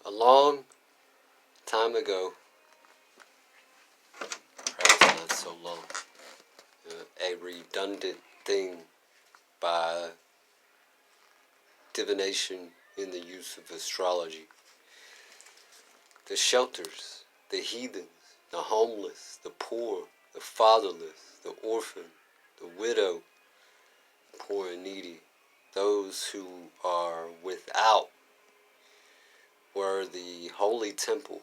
A long time ago, perhaps not so long, a redundant thing by divination in the use of astrology. The shelters, the heathens, the homeless, the poor, the fatherless, the orphan, the widow, poor and needy, those who are without, were the holy temple.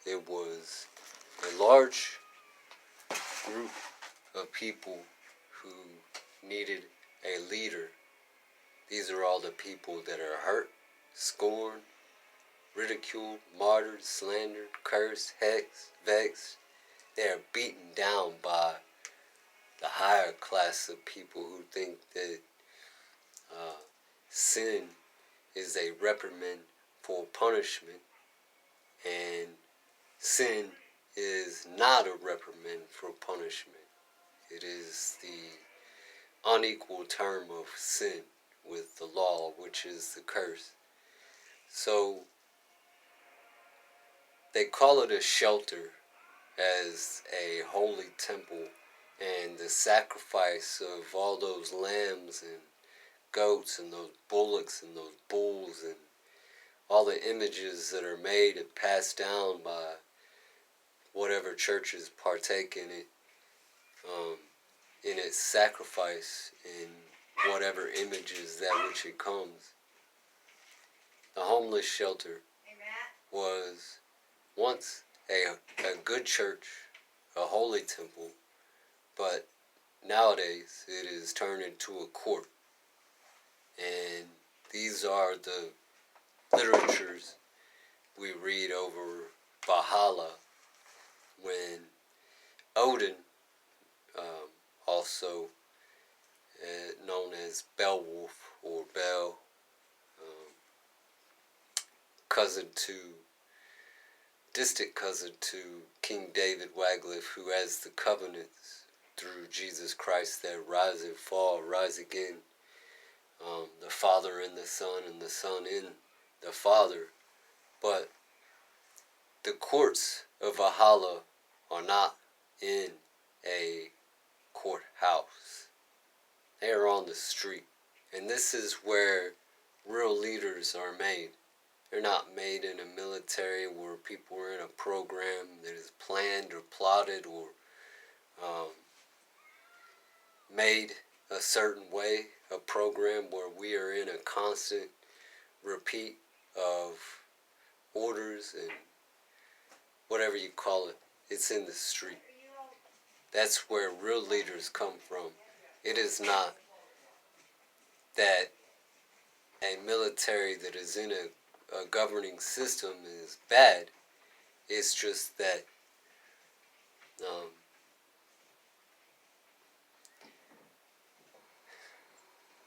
It was a large group of people who needed a leader. These are all the people that are hurt, scorned, ridiculed, martyred, slandered, cursed, hexed, vexed. They are beaten down by the higher class of people who think that sin is a reprimand for punishment, and sin is not a reprimand for punishment. It is the unequal term of sin with the law, which is the curse. So they call it a shelter as a holy temple, and the sacrifice of all those lambs and goats and those bullocks and those bulls and all the images that are made and passed down by whatever churches partake in it, in its sacrifice, in whatever images that which it comes. The homeless shelter was once a good church, a holy temple, but nowadays it is turned into a court. And these are the literatures we read over Valhalla, when Odin, also known as Beowulf or Bel, distant cousin to King David Wagleff, who has the covenants through Jesus Christ that rise and fall, rise again, the Father in the Son and the Son in the Father. But the courts of Valhalla are not in a courthouse. They are on the street. And this is where real leaders are made. They're not made in a military where people are in a program that is planned or plotted or made a certain way, a program where we are in a constant repeat of orders and whatever you call it. It's in the street. That's where real leaders come from. It is not that a military that is in a governing system is bad. It's just that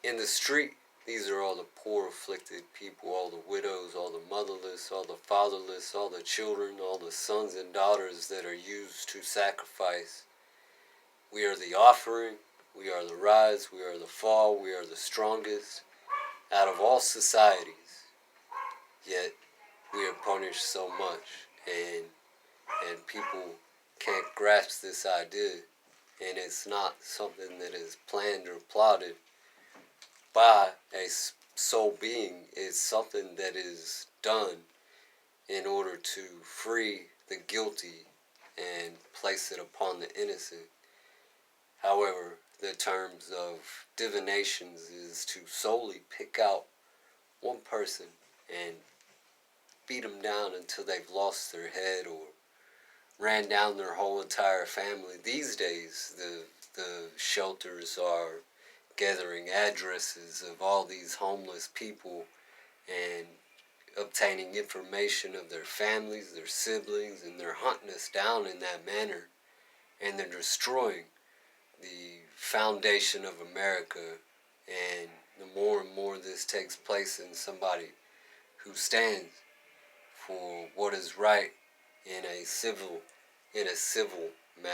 in the street, these are all the poor, afflicted people, all the widows, all the motherless, all the fatherless, all the children, all the sons and daughters that are used to sacrifice. We are the offering, we are the rise, we are the fall, we are the strongest out of all societies. Yet we are punished so much, and people can't grasp this idea, and it's not something that is planned or plotted by a soul being. It's something that is done in order to free the guilty and place it upon the innocent. However, the terms of divinations is to solely pick out one person and beat them down until they've lost their head or ran down their whole entire family. These days, the shelters are gathering addresses of all these homeless people and obtaining information of their families, their siblings, and they're hunting us down in that manner, and they're destroying the foundation of America. And the more and more this takes place in somebody who stands for what is right in a civil